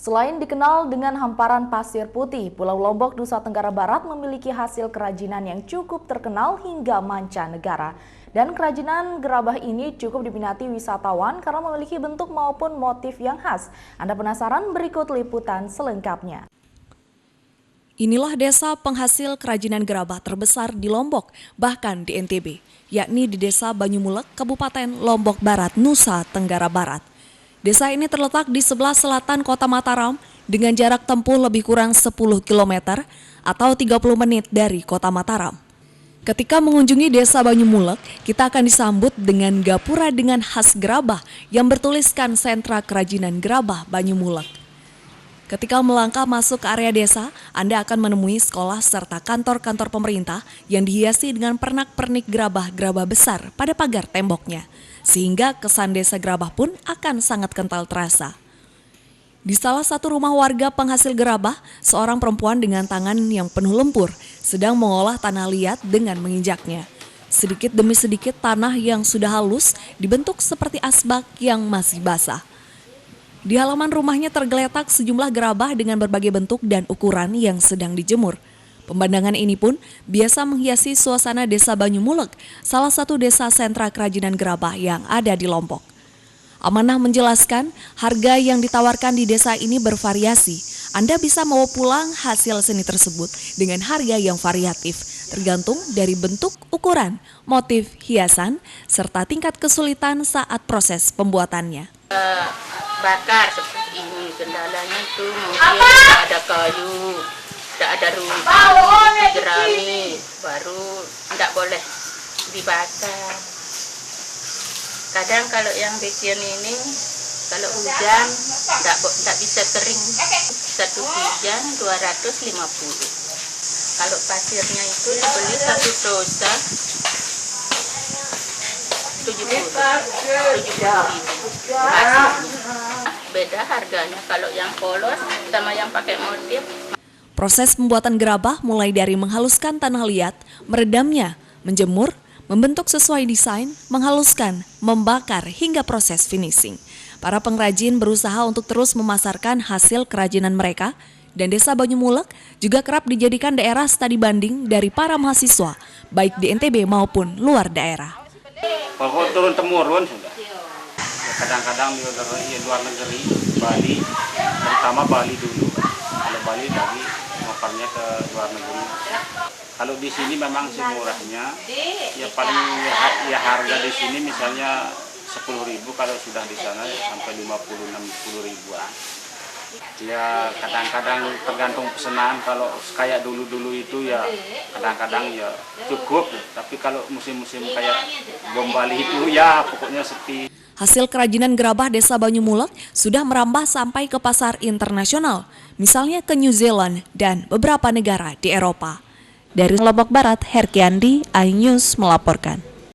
Selain dikenal dengan hamparan pasir putih, Pulau Lombok, Nusa Tenggara Barat memiliki hasil kerajinan yang cukup terkenal hingga mancanegara. Dan kerajinan gerabah ini cukup diminati wisatawan karena memiliki bentuk maupun motif yang khas. Anda penasaran? Berikut liputan selengkapnya. Inilah desa penghasil kerajinan gerabah terbesar di Lombok, bahkan di NTB, yakni di Desa Banyumulek, Kabupaten Lombok Barat, Nusa Tenggara Barat. Desa ini terletak di sebelah selatan kota Mataram dengan jarak tempuh lebih kurang 10 km atau 30 menit dari kota Mataram. Ketika mengunjungi Desa Banyumulek, kita akan disambut dengan gapura dengan khas gerabah yang bertuliskan Sentra Kerajinan Gerabah Banyumulek. Ketika melangkah masuk ke area desa, Anda akan menemui sekolah serta kantor-kantor pemerintah yang dihiasi dengan pernak-pernik gerabah-gerabah besar pada pagar temboknya. Sehingga kesan desa gerabah pun akan sangat kental terasa. Di salah satu rumah warga penghasil gerabah, seorang perempuan dengan tangan yang penuh lumpur sedang mengolah tanah liat dengan menginjaknya. Sedikit demi sedikit tanah yang sudah halus dibentuk seperti asbak yang masih basah. Di halaman rumahnya tergeletak sejumlah gerabah dengan berbagai bentuk dan ukuran yang sedang dijemur. Pemandangan ini pun biasa menghiasi suasana Desa Banyumulek, salah satu desa sentra kerajinan gerabah yang ada di Lombok. Amanah menjelaskan, harga yang ditawarkan di desa ini bervariasi. Anda bisa membawa pulang hasil seni tersebut dengan harga yang variatif, tergantung dari bentuk, ukuran, motif, hiasan, serta tingkat kesulitan saat proses pembuatannya. Bakar seperti ini, kendalanya itu mungkin tidak ada kayu, tidak ada rumput, jerami, baru tidak boleh dibakar. Kadang kalau yang bikin ini, kalau hujan tidak bisa kering, satu hujan 250. Kalau pasirnya itu dibeli satu dosa 70 ribu. Beda harganya kalau yang polos sama yang pakai motif. Proses pembuatan gerabah mulai dari menghaluskan tanah liat, meredamnya, menjemur, membentuk sesuai desain, menghaluskan, membakar hingga proses finishing. Para pengrajin berusaha untuk terus memasarkan hasil kerajinan mereka dan Desa Banyumulek juga kerap dijadikan daerah studi banding dari para mahasiswa, baik di NTB maupun luar daerah. Kalau turun temurun sudah. Kadang-kadang di luar negeri, Bali, terutama Bali dulu. Kalau Bali lagi ngopernya ke luar negeri. Kalau di sini memang semurahnya, ya paling ya harga di sini misalnya 10.000, kalau sudah di sana sampai 50-60 ribuan. Ya kadang-kadang tergantung pesanan, kalau kayak dulu-dulu itu ya kadang-kadang ya cukup, tapi kalau musim-musim kayak bom Bali itu ya pokoknya sepi. Hasil kerajinan gerabah Desa Banyumulek sudah merambah sampai ke pasar internasional, misalnya ke New Zealand dan beberapa negara di Eropa. Dari Lombok Barat, Herkiandi, iNews melaporkan.